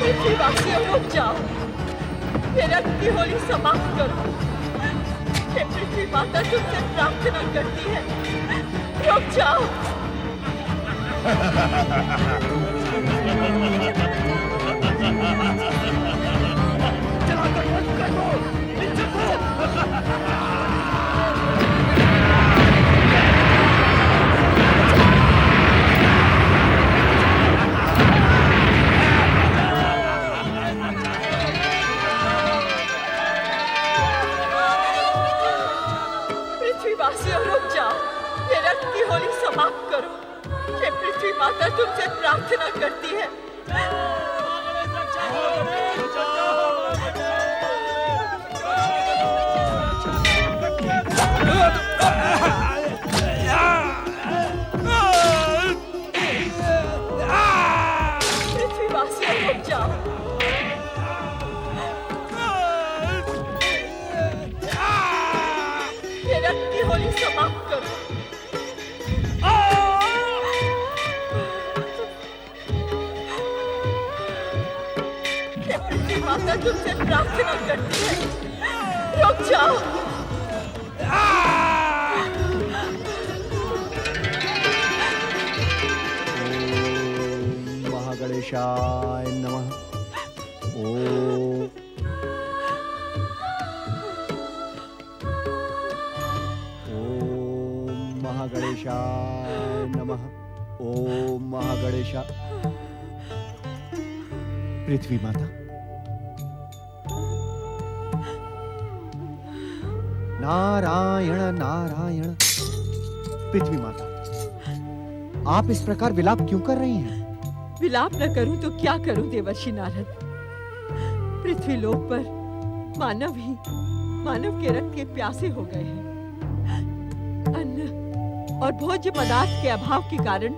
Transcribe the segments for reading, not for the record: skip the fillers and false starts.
पृथ्वीवासियों रुक जाओ, ये रक्त की होली समाप्त करो। ये पृथ्वी माता तुमसे प्रार्थना करती है, रुक जाओ। पृथ्वीवासियों रुक जाओ, ये रक्त की होली समाप्त करो। ये पृथ्वी माता तुमसे प्रार्थना करती है। पृथ्वीवासियों रुक जाओ। ये रक्त की होली समाप्त करो। माता तुमसे प्रार्थना करती है, रुक जाओ। ओम महागणेशाय नमः। ओम महागणेशाय नमः। ओम महागणेशा। पृथ्वी माता, नारायण नारायण। पृथ्वी माता, आप इस प्रकार विलाप क्यों कर रही हैं? विलाप न करूं तो क्या करूं देवर्षि नारद। पृथ्वी लोक पर मानव के रक्त के प्यासे हो गए हैं। अन्न और भोज्य पदार्थ के अभाव के कारण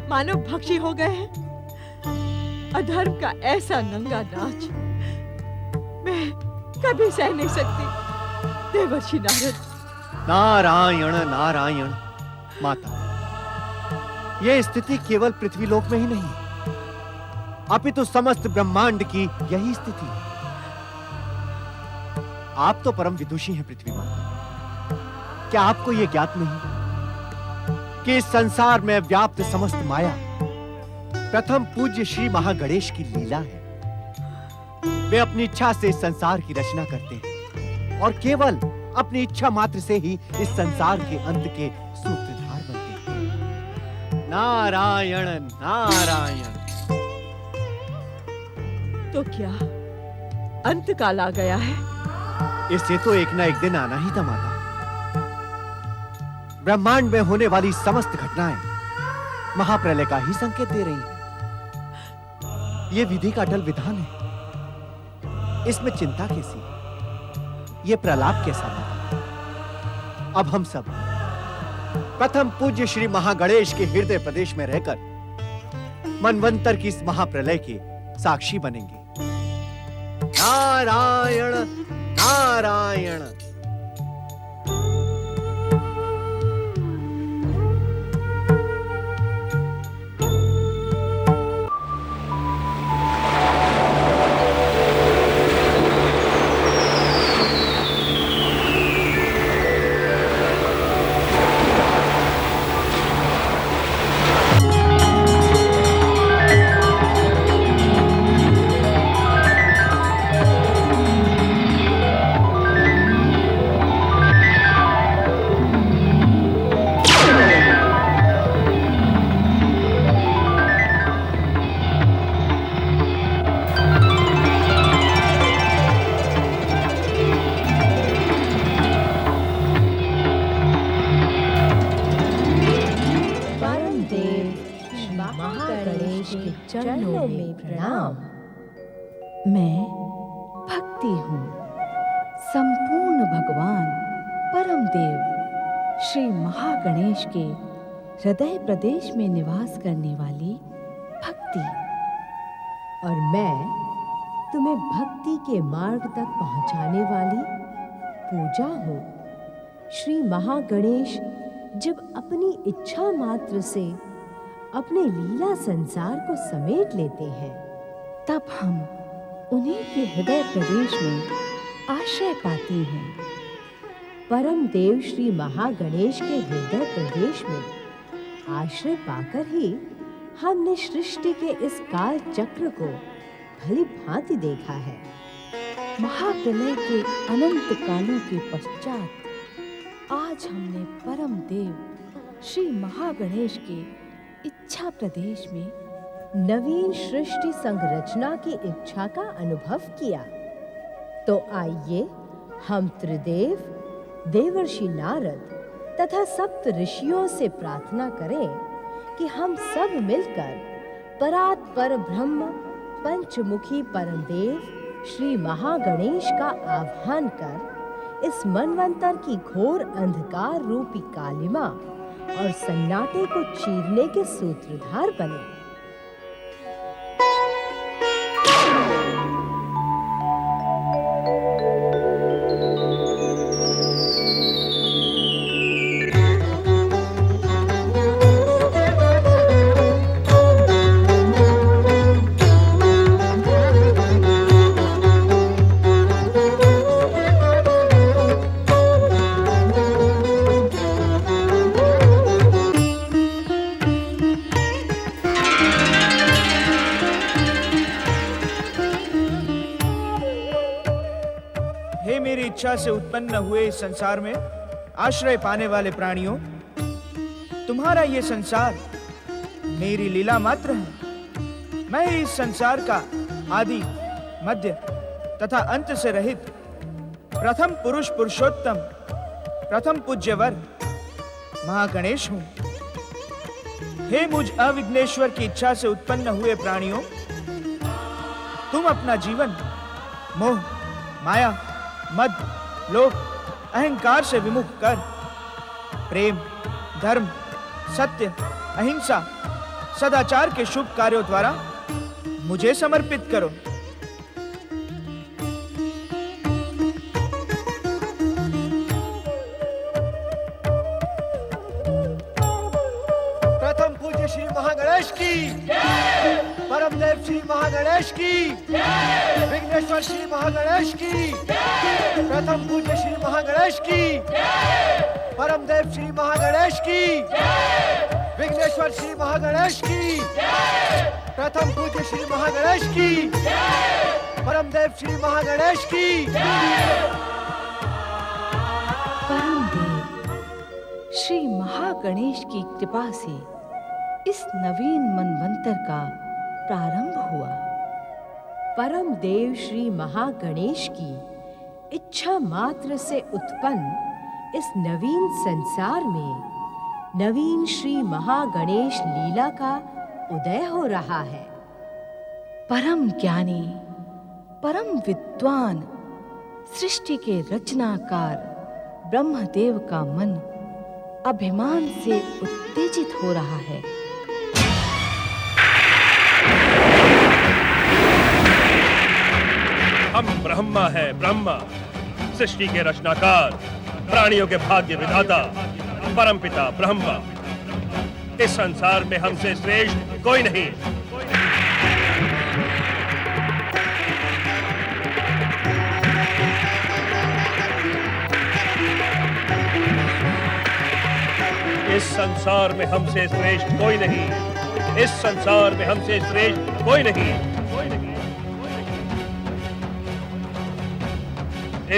मानव भक्षी हो गए हैं। अधर्म का ऐसा नंगा नाच मैं कभी सह नहीं सकती देवर्षि नारद। नारायण नारायण। माता, यह स्थिति केवल पृथ्वीलोक में ही नहीं, अपितु समस्त ब्रह्मांड की यही स्थिति है। आप तो परम विदुषी हैं पृथ्वी माता। क्या आपको यह ज्ञात नहीं कि इस संसार में व्याप्त समस्त माया प्रथम पूज्य श्री महागणेश की लीला है? वे अपनी इच्छा से इस संसार की रचना करते हैं और केवल अपनी इच्छा मात्र से ही इस संसार के अंत के सूत्रधार बनते हैं। नारायण नारायण। तो क्या अंत काल आ गया है? इससे तो एक ना एक दिन आना ही था माता। ब्रह्मांड में होने वाली समस्त घटनाएं महाप्रलय का ही संकेत दे रही हैं। यह विधि का अटल विधान है, इसमें चिंता कैसी, ये प्रलाप कैसा? अब हम सब प्रथम पूज्य श्री महागणेश के हृदय प्रदेश में रहकर मनवंतर की इस महाप्रलय के साक्षी बनेंगे। नारायण नारायण। महागणेश के चरणों में प्रणाम। मैं भक्ति हूँ, संपूर्ण भगवान परम देव श्री महागणेश के हृदय प्रदेश में निवास करने वाली भक्ति। और मैं तुम्हें भक्ति के मार्ग तक पहुंचाने वाली पूजा हूँ। श्री महागणेश जब अपनी इच्छा मात्र से अपने लीला संसार को समेट लेते हैं, तब हम उन्हीं के हृदय प्रदेश में आश्रय पाते हैं। परम देव श्री महागणेश के हृदय प्रदेश में आश्रय पाकर ही हमने सृष्टि के इस काल चक्र को भली भांति देखा है। महाप्रलय के अनंत कालों के पश्चात आज हमने परम देव श्री महागणेश के इच्छा प्रदेश में नवीन सृष्टि संरचना की इच्छा का अनुभव किया। तो आइए हम त्रिदेव, देवर्षि नारद तथा सप्त ऋषियों से प्रार्थना करें कि हम सब मिलकर परात्पर ब्रह्म पंचमुखी परम देव श्री महागणेश का आह्वान कर इस मनवंतर की घोर अंधकार रूपी कालिमा और सन्नाटे को चीरने के सूत्रधार बने। इच्छा से उत्पन्न हुए इस संसार में आश्रय पाने वाले प्राणियों, तुम्हारा ये संसार मेरी लीला मात्र है। मैं इस संसार का आदि, मध्य तथा अंत से रहित प्रथम पुरुष पुरुषोत्तम, प्रथम पूज्यवर महागणेश हूं। हे मुझ अविघ्नेश्वर की इच्छा से उत्पन्न हुए प्राणियों, तुम अपना जीवन मोह, माया, मद, लोभ, अहंकार से विमुख कर प्रेम, धर्म, सत्य, अहिंसा, सदाचार के शुभ कार्यों द्वारा मुझे समर्पित करो। प्रथम पूज्य श्री महागणेश की, परम देव श्री महागणेश की, विघ्नेश्वर श्री महागणेश की, प्रथम पूज्य श्री महागणेश की, परम देव श्री महागणेश की, विघ्नेश्वर श्री महागणेश की, प्रथम पूज्य श्री महागणेश की, परम देव श्री महागणेश की। परम देव श्री महागणेश की कृपा से इस नवीन मनवंतर का प्रारंभ हुआ। परम देव श्री महागणेश की इच्छा मात्र से उत्पन्न इस नवीन संसार में नवीन श्री महागणेश लीला का उदय हो रहा है। परम ज्ञानी, परम विद्वान, सृष्टि के रचनाकार ब्रह्मदेव का मन अभिमान से उत्तेजित हो रहा है। हम ब्रह्मा है, ब्रह्मा, सृष्टि के रचनाकार, प्राणियों के भाग्य विधाता, परमपिता ब्रह्मा। इस संसार में हमसे श्रेष्ठ कोई नहीं। इस संसार में हमसे श्रेष्ठ कोई नहीं। इस संसार में हमसे श्रेष्ठ कोई नहीं।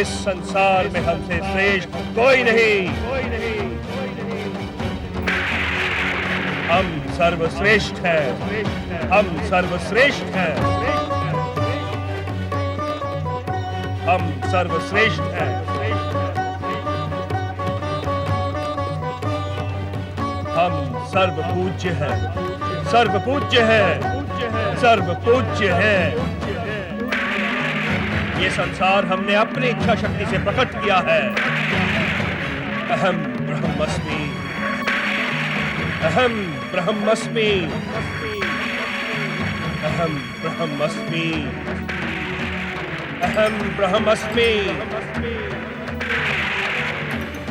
इस संसार में हमसे श्रेष्ठ कोई नहीं। हम सर्वश्रेष्ठ हैं। हम सर्वश्रेष्ठ हैं। हम सर्वश्रेष्ठ हैं। हम सर्वपूज्य हैं, सर्वपूज्य हैं, सर्वपूज्य हैं। ये संसार हमने अपनी इच्छा शक्ति से प्रकट किया है। अहम ब्रह्मस्मि, अहम ब्रह्मस्मि, अहम ब्रह्मस्मि, अहम ब्रह्मस्मि।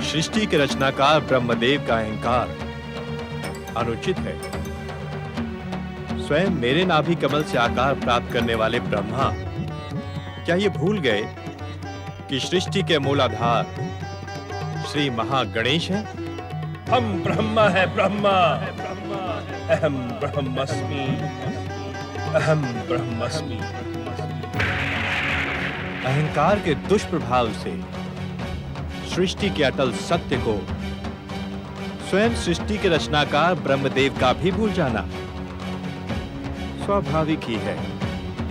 सृष्टि के रचनाकार ब्रह्मदेव का अहंकार अनुचित है। स्वयं मेरे नाभि कमल से आकार प्राप्त करने वाले ब्रह्मा क्या ये भूल गए कि सृष्टि के मूलाधार श्री महागणेश हैं? हम ब्रह्मा है, ब्रह्मा। अहम ब्रह्मस्मि, अहम ब्रह्मस्मि। अहंकार के दुष्प्रभाव से सृष्टि के अटल सत्य को स्वयं सृष्टि के रचनाकार ब्रह्मदेव का भी भूल जाना स्वाभाविक ही है।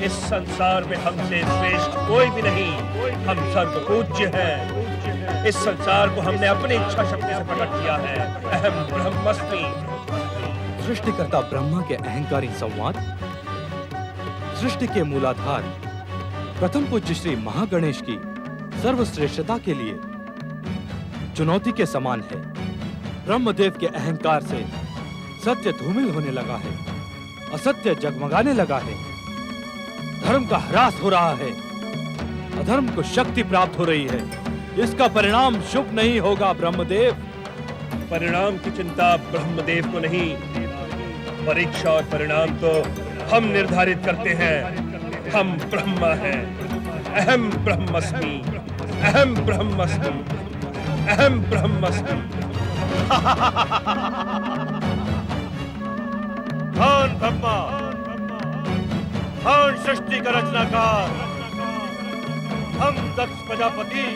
इस संसार में हमसे श्रेष्ठ कोई भी नहीं। हम सर्वपूज्य हैं। इस संसार को हमने अपनी इच्छा शक्ति से प्रकट किया है। अहम ब्रह्मस्मि। सृष्टिकर्ता ब्रह्मा के अहंकारी संवाद सृष्टि के मूलाधार प्रथम पूज्य श्री महागणेश की सर्वश्रेष्ठता के लिए चुनौती के समान है। ब्रह्मदेव के अहंकार से सत्य धूमिल होने लगा है, असत्य जगमगाने लगा है, धर्म का ह्रास हो रहा है, अधर्म को शक्ति प्राप्त हो रही है। इसका परिणाम शुभ नहीं होगा ब्रह्मदेव। परिणाम की चिंता ब्रह्मदेव को नहीं, परीक्षा और परिणाम तो हम निर्धारित करते हैं। हम ब्रह्मा हैं। अहम ब्रह्मस्मि, अहम ब्रह्मस्मि, अहम ब्रह्मस्मि। कौन ब्रह्मा, कौन सृष्टि का रचनाकार? हम दक्ष प्रजापति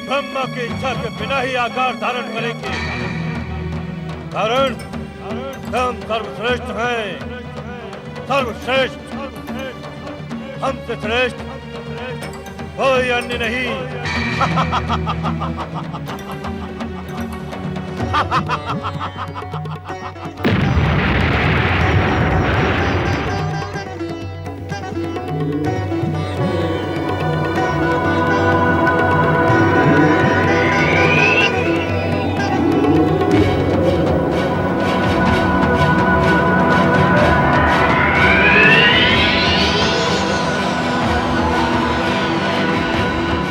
ब्रह्मा की इच्छा के बिना ही आकार धारण करेंगे, कारण हम सर्वश्रेष्ठ हैं। सर्वश्रेष्ठ, हमसे श्रेष्ठ कोई अन्य नहीं।